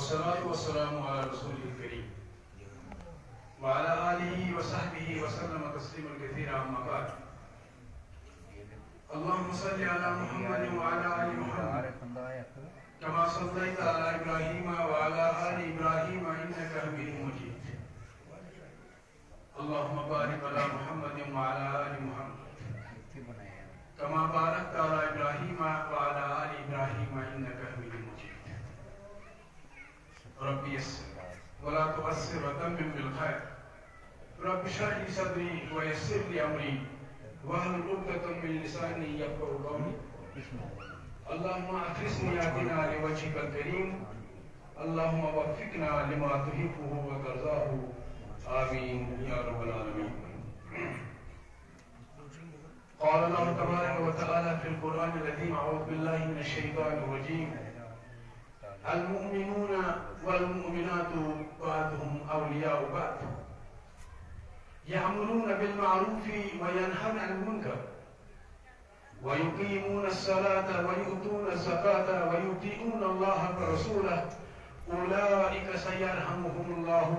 والصلاة والسلام على رسوله الكريم وعلى آله وصحبه وسلم تسليما كثيرا أما بعد. اللهم صل على محمد وعلى آل محمد كما صليت على إبراهيم وعلى آل إبراهيم إنك حميد مجيد. اللهم بارك على محمد وعلى آل محمد كما باركت على إبراهيم وعلى آل إبراهيم إنك حميد مجيد. رب يسر ولا تؤثر وتمم بالخير. رب اشرح لي صدري ويسر لي أمري واحلل عقدة من لساني يفقهوا قولي. اللهم أخلصني يدنا لوجهك الكريم. اللهم وفقنا لما تحبه وترضاه. آمين يا رب العالمين. قال الله تبارك وتعالى في القرآن العظيم: أعوذ بالله من الشيطان الرجيم. المؤمنون والمؤمنات بعضهم أولياء بعض يأمرون بالمعروف وينهون عن المنكر ويقيمون الصلاة ويؤتون الزكاة ويطيعون الله ورسوله أولئك سيرحمهم الله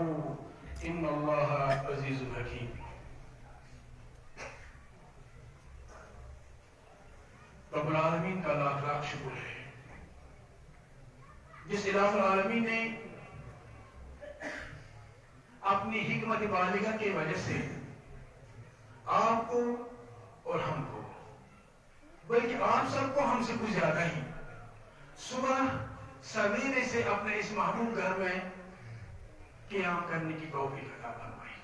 إن الله عزيز حكيم. رب العالمین کا لاکھ لاکھ شکر ہے جس الہ العالمین نے اپنی حکمت بالغہ کی وجہ سے آپ کو اور ہم کو، بلکہ آپ سب کو ہم سے کچھ زیادہ ہی صبح سویرے سے اپنے اس محبوب گھر میں قیام کرنے کی توفیق عطا فرمائی.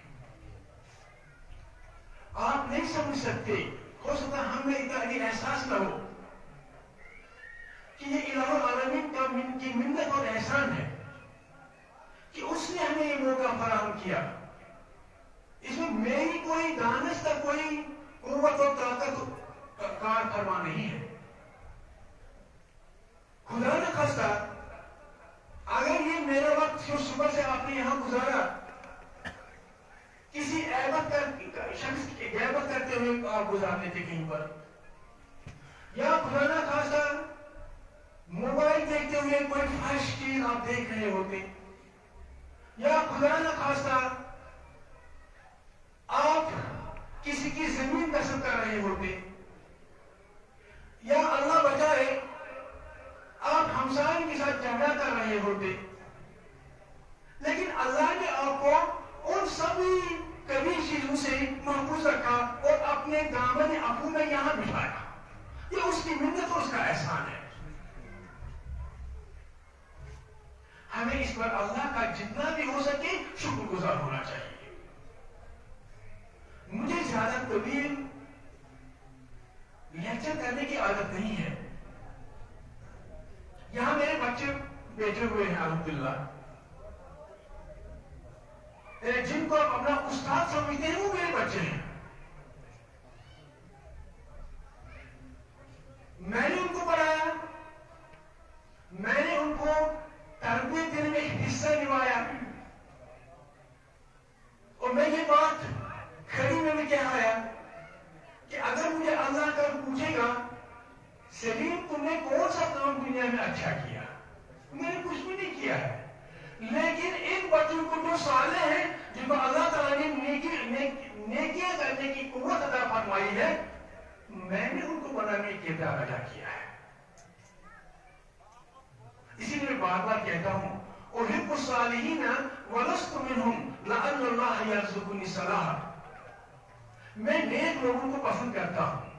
آپ نہیں سمجھ سکتے، ہو سکتا ہمیں اتنا احساس نہ ہو کہ یہ الہ العالمین کی منت اور احسان ہے کہ اس نے ہمیں یہ موقع فراہم کیا. اس میں میری کوئی دانستہ کوئی قوت اور طاقت کار فرما نہیں ہے. خدا نہ خواستہ اگر یہ میرا وقت جو صبح سے آپ نے یہاں گزارا کسی شخص کی غیبت کرتے ہوئے آپ گزارنے تھے کہیں پر، یا خدا نہ خواستہ موبائل دیکھتے ہوئے کوئی فحش چیز آپ دیکھ رہے ہوتے، یا خدا نہ خواستہ آپ کسی کی زمین غصب کر رہے ہوتے، یا اللہ بچائے آپ ہمسائے کے ساتھ جھگڑا کر رہے ہوتے، لیکن اللہ نے آپ کو ان سبھی کبھی چیزوں سے محفوظ رکھا اور اپنے دامن عفو میں یہاں بٹھایا. یہ اس کی منت اور اس کا احسان ہے. ہمیں اس پر اللہ کا جتنا بھی ہو سکے شکر گزار ہونا چاہیے. مجھے زیادہ طویل لیکچر کرنے کی عادت نہیں ہے. یہاں میرے بچے بیٹھے ہوئے ہیں الحمدللہ، جن کو آپ اپنا استاد سمجھتے ہیں وہ میرے بچے ہیں. میں نے ان کو پڑھایا، میں نے ان کو تربیت دینے میں حصہ نبھایا، اور میں یہ بات کھڑی میں بھی کہہ آیا کہ اگر مجھے اللہ کل پوچھے گا سلیم تم نے کون سا کام دنیا میں اچھا کیا، میں نے کچھ بھی نہیں کیا ہے، لیکن ان بچوں کو جو صالح ہیں جن کو اللہ تعالیٰ نے نیکیاں کرنے کی قوت عطا فرمائی ہے، میں نے ان کو بنانے کی کردار ادا کیا ہے. اسی لیے میں بار بار کہتا ہوں احب الصالحین ولست منہم لعل اللہ یرزقنی صلاحا. میں نیک لوگوں کو پسند کرتا ہوں،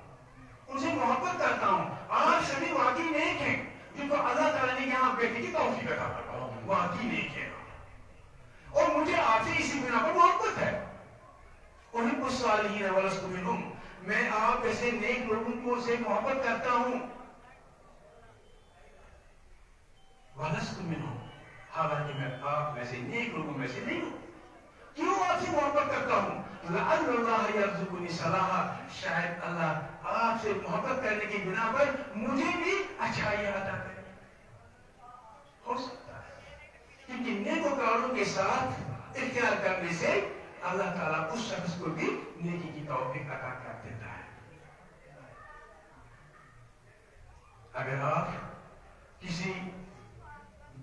ان سے محبت کرتا ہوں. آپ سبھی واقعی نیک ہیں جن کو اللہ تعالیٰ نے یہاں بیٹھنے کی توفیق عطا فرمائی، واقعی نیک ہے، اور مجھے آپ سے اسی بنا پر محبت ہے. احب الصالحین ولست منہم، میں آپ ایسے نیک لوگوں کو سے محبت کرتا ہوں. ولست منہم، حالانکہ میں آپ میں سے نیک لوگوں میں سے نہیں ہوں. کیوں آپ سے محبت کرتا ہوں؟ لعل اللہ یرزقنی صلاحا، شاید اللہ آپ سے محبت کرنے کی بنا پر مجھے بھی اچھائیاں عطا کرے. ہو سکتا ہے کیونکہ نیکوکاروں کے ساتھ اختیار کرنے سے اللہ تعالیٰ اس شخص کو بھی نیکی کی توفیق عطا کر دیتا ہے. اگر آپ کسی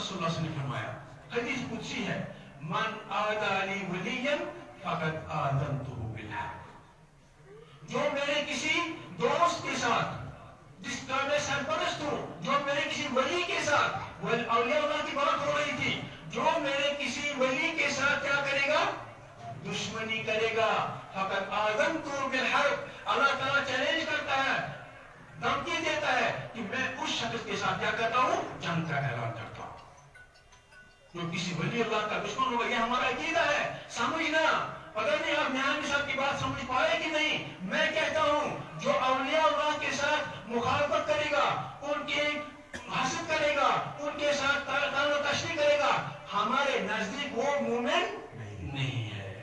رسول اللہ صلی اللہ علیہ وسلم نے فرمایا، حدیث قدسی ہے، من آدى لي وليا فقد آذنته بالحرب، جو میرے کسی دوست کے ساتھ، جس کا میں سرپرست ہوں، جو میرے کسی ولی کے ساتھ، اولیاء اللہ کی بات ہو رہی تھی، جو میرے کسی ولی کے ساتھ کیا کرے گا؟ دشمنی کرے گا، فقد آذنته بالحرب، اللہ تعالیٰ چیلنج کرتا ہے، دھمکی دیتا ہے کہ میں اس شخص کے ساتھ کیا کرتا ہوں؟ جنگ کا اعلان کرتا ہوں۔ جو کسی ولی اللہ کا دشمن ہوگا، یہ ہمارا عقیدہ ہے، سمجھنا۔ پتہ نہیں آپ میاں صاحب کی بات سمجھ پائے کہ نہیں؟ میں کہتا ہوں جو اولیاء اللہ کے ساتھ مخالفت کرے گا، ان کی حسد کرے گا، ان کے ساتھ طعن و تشریح کرے گا، ہمارے نزدیک وہ مومن نہیں ہے۔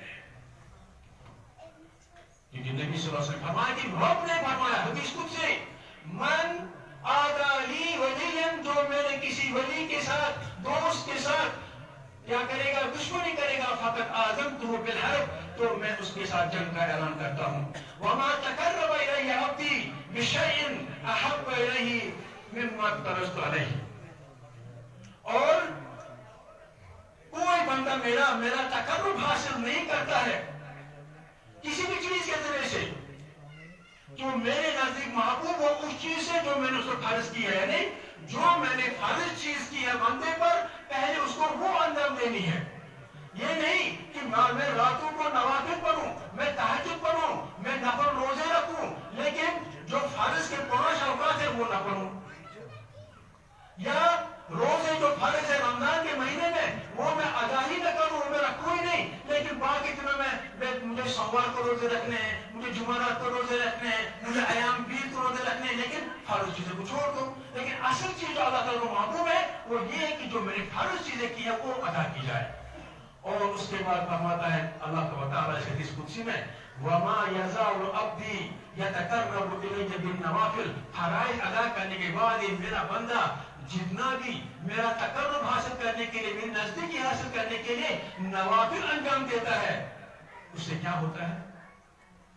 کیونکہ نبی صلی اللہ علیہ وسلم فرمایا کہ رب نے فرمایا حدیث قدسی، من آدى لي وليا، جو میرے کسی ولی کے ساتھ، دوست کے ساتھ کیا کرے گا؟ دشمنی کرے گا، فقط آذنته بالحرب، تو میں اس کے ساتھ جنگ کا اعلان کرتا ہوں۔ وما تقرب الي عبدي بشيء احب اليه مما افترضت عليه، اور کوئی بندہ میرا تقرب حاصل نہیں کرتا ہے کسی بھی چیز کے ذریعے سے، جو میرے نزدیک محبوب ہو اس چیز سے جو میں نے اس کو فرض کی ہے، یعنی جو میں نے فرض چیز کی ہے بندے پر، پہلے اس کو وہ انجام دینی ہے۔ یہ نہیں کہ میں راتوں کو نوافل پڑھوں، میں تہجد پڑھوں، میں نفل روزے رکھوں، لیکن جو فرض کے 5 اوقات ہے وہ نہ پڑھوں، یا روزے جو فرض ہے رمضان کے مہینے میں وہ میں ادا ہی نہ کروں، وہ میرا کوئی نہیں، لیکن باقی دنوں میں مجھے سوموار کو روزے رکھنے ہیں، مجھے جمعرات کو روزے رکھنے ہیں، مجھے ایام بیت کو روزے رکھنے ہیں، لیکن فرض چیزیں کو چھوڑ دو۔ لیکن اصل چیز جو اللہ تعالیٰ کو محبوب ہے وہ یہ ہے کہ جو میری فرض چیزیں کی ہیں وہ ادا کی جائے۔ اور اس کے بعد فرماتا ہے اللہ تعالیٰ اس حدیث قدسی میں، وَمَا يَزَالُ عَبْدِي يَتَقَرَّبُ إِلَيَّ بِالنَّوَافِلِ، فرائض ادا کرنے کے بعد یہ میرا بندہ جتنا بھی میرا تقرب حاصل کرنے کے لیے، میری نزدیکی حاصل کرنے کے لیے نوافل انجام دیتا ہے، اس سے کیا ہوتا ہے؟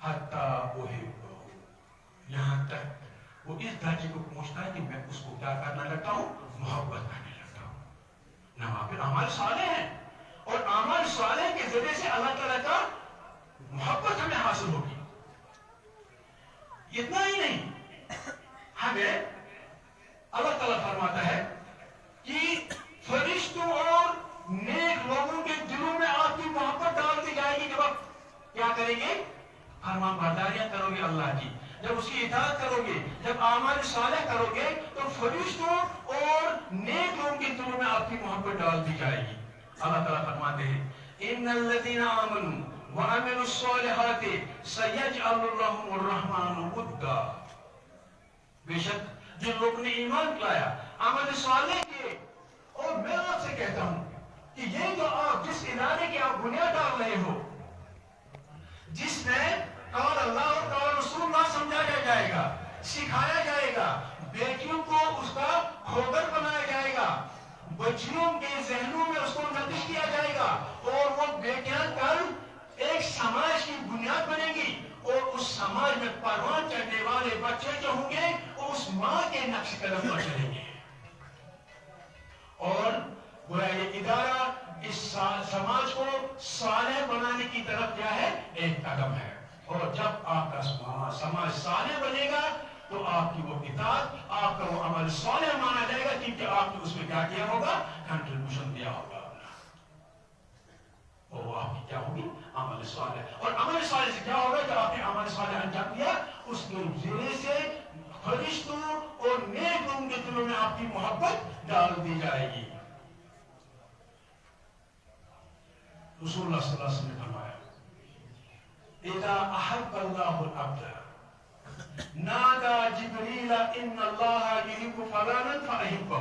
حَتَّى أُحِبَّهُ، یہاں تک وہ اس درجے کو پہنچتا ہے کہ میں اس کو کیا کرنا لگتا ہوں؟ محبت کرنے لگتا ہوں۔ نوافل اعمال صالح ہیں، اور اعمال صالح کے ذریعے سے اللہ تعالیٰ کا محبت ہمیں حاصل ہوگی۔ اتنا ہی نہیں، ہمیں اللہ تعالیٰ فرماتا ہے کہ فرشتوں اور نیک لوگوں کے دلوں میں آپ کی محبت ڈال دی جائے گی جب آپ کیا کریں گے؟ فرمان برداریاں کرو گے اللہ کی، جب اس کی اطاعت کرو گے، جب اعمال صالح کرو گے، تو فرشتوں اور نیک لوگوں کے دلوں میں آپ کی محبت ڈال دی جائے گی۔ اللہ تعالیٰ فرماتے ہیں ان الذين آمنوا وعملوا الصالحات سيجعل لهم الرحمن ودا، بے شک جن لوگوں نے ایمان لایا، عمل صالح کیے، اور میں آپ سے کہتا ہوں کہ یہ جو آپ جس ادارے کی آپ بنیاد ڈال رہے ہو، جس میں قال اللہ اور قال رسول اللہ سمجھایا جائے گا، سکھایا جائے گا، بیٹیوں کو اس کا کھوگر بنایا جائے گا، بچیوں کے ذہنوں میں اس کو نقش کیا جائے گا، اور وہ بیٹیاں کل ایک سماج کی بنیاد بنے گی، اور اس سماج میں پروان چڑھنے والے بچے جو ہوں گے وہ اس ماں کے نقش قدم پر چلیں گے، اور گویا یہ ادارہ اس سماج کو صالح بنانے کی طرف کیا ہے؟ ایک قدم ہے۔ اور جب آپ کا سماج صالح بنے گا تو آپ کی وہ اطاعت، آپ کا وہ عمل صالح مانا جائے گا، کیونکہ آپ نے اس میں کیا کیا ہوگا؟ کنٹریبیوشن دیا ہوگا، اور وہ آپ کی کیا ہوگی؟ عمل صالح۔ اور عمل صالح سے کیا ہوگا؟ جب آپ نے عمل صالح انجام دیا، اس کے ذریعے سے فرشتوں اور نیک لوگوں کے دلوں میں آپ کی محبت ڈال دی جائے گی۔ رسول اللہ صلی اللہ علیہ وسلم نے فرمایا اذا احب اللہ العبد نادى جبریل ان اللہ یحب فلانا فاحبہ۔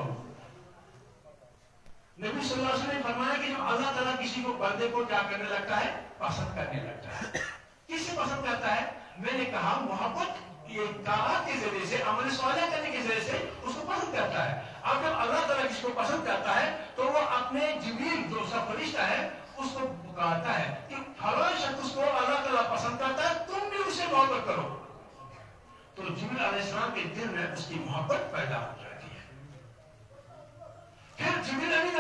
نبی صلی اللہ علیہ وسلم نے فرمایا کہ جب اللہ تعالیٰ کسی کو بندے کو کیا کرنے لگتا ہے؟ پسند کرنے لگتا ہے۔ کس سے پسند کرتا ہے؟ میں نے کہا محبت یہ طاعت کے ذریعے سے، عمل صالح کرنے کے ذریعے سے اس کو پسند کرتا ہے۔ اب جب اللہ تعالیٰ کسی کو پسند کرتا ہے تو وہ اپنے جبریل جو اس کا فرشتہ ہے اس کو پکارتا ہے کہ فلاں شخص کو اللہ تعالیٰ پسند کرتا ہے، تم بھی اسے محبت کرو۔ تو جبریل علیہ السلام کے دل میں اس کی محبت پیدا ہو جاتی ہے۔ پھر جبریل امین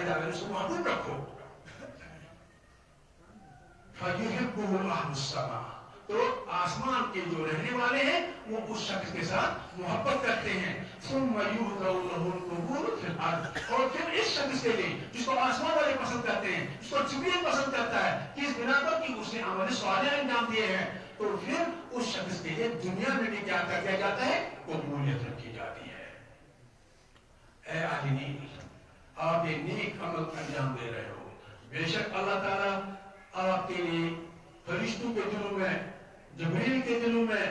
آئندہ اگر اس کو محبوب رکھو فَيُحِبُّهُ أَهْلُ السَّمَاءِ، تو آسمان کے جو رہنے والے ہیں وہ اس شخص کے ساتھ محبت کرتے ہیں. ثُمَّ يُهْدَوْ لَهُ الْقُبُورُ فِي الْأَرْضِ، اور پھر اس شخص کے لیے جس کو آسمان والے پسند کرتے ہیں، جس کو جبریل پسند کرتا ہے کہ اس بنا پر کہ اس نے عمل صالح انجام دیے ہیں، تو پھر اس شخص کے لیے دنیا میں بھی کیا کر دیا جاتا ہے؟ قبولیت رکھی جاتی ہے. اے اہل نیک، آپ یہ نیک عمل انجام دے رہے ہو، بے شک اللہ تعالیٰ آپ کے لیے فرشتوں کے دلوں میں، جبریل کے دلوں میں،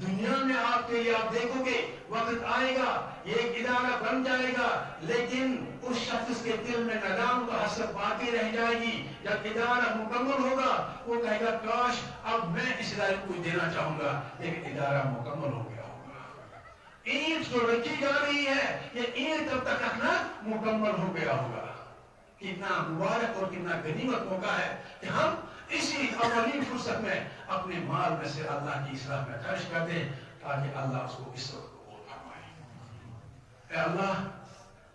دنیا میں آپ کے لیے آپ دیکھو گے وقت آئے گا یہ ایک ادارہ بن جائے گا، لیکن اس شخص کے دل میں ندامت و حسرت باقی رہ جائے گی. جب ادارہ مکمل ہوگا وہ کہے گا کاش اب میں اس ادارے کو دینا چاہوں گا، لیکن ادارہ مکمل ہو گیا ہوگا. اینٹ جو رکھی جا رہی ہے یہ اینٹ تب تک رکھنا مکمل ہو گیا ہوگا. کتنا مبارک اور کتنا غنیمت موقع ہے کہ ہم اسی اولین فرصت میں اپنے مال میں سے اللہ کی اصلاح میں خرچ کر دیں تاکہ اللہ اس کو اس وقت قبول فرمائے. اے اللہ،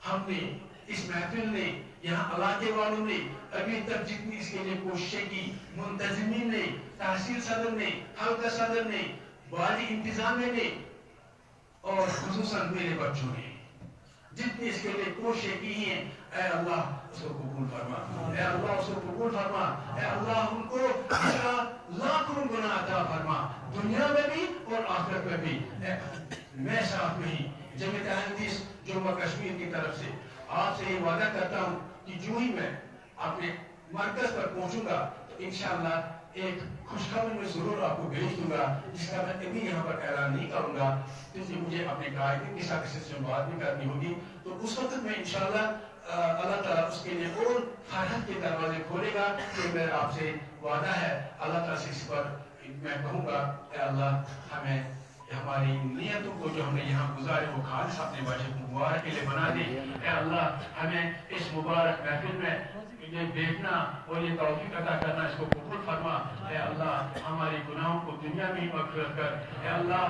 ہم نے اس محفل نے، یہاں علاقے والوں نے ابھی تک جتنی اس کے لیے کوششیں کی، منتظمین نے، تحصیل صدر نے، حلقہ صدر نے، والی انتظامیہ نے، اور خصوصاً میرے بچوں نے جتنی اس کے لیے کوششیں کی ہیں، اے اللہ اس کو قبول فرما، اے اللہ اس کو قبول فرما، اے اللہ ان کو اس کا لاکھوں گناہ عطا فرما، دنیا میں بھی اور آخرت میں بھی. میں ساتھ میں ہی جمعیت احمدیہ جموں کشمیر کی طرف سے آپ سے یہ وعدہ کرتا ہوں کہ جو ہی میں اپنے مرکز پر پہنچوں گا تو انشاءاللہ ایک خوشخبری میں ضرور آپ کو بھیج دوں گا، جس کا میں ابھی یہاں پر اعلان نہیں کروں گا کیونکہ مجھے اپنے قائدین کے ساتھ اس سے بات بھی کرنی ہوگی. تو اس وقت میں انشاءاللہ اللہ تعالیٰ اس کے لیے اور فرحت کے دروازے کھولے گا. کہ میرا آپ سے وعدہ ہے، اللہ تعالیٰ سے اس پر میں کہوں گا اے اللہ ہمیں ہماری نیتوں کو جو ہم نے یہاں گزارے وہ خالص اپنے وجہ مبارک کے لیے بنا دے. اے اللہ ہمیں اس مبارک محفل میں یہ بیٹھنا اور یہ توفیق عطا کرنا اس کو قبول فرما. اے اللہ ہمارے گناہوں کو دنیا میں ہی مغفرت کر. اے اللہ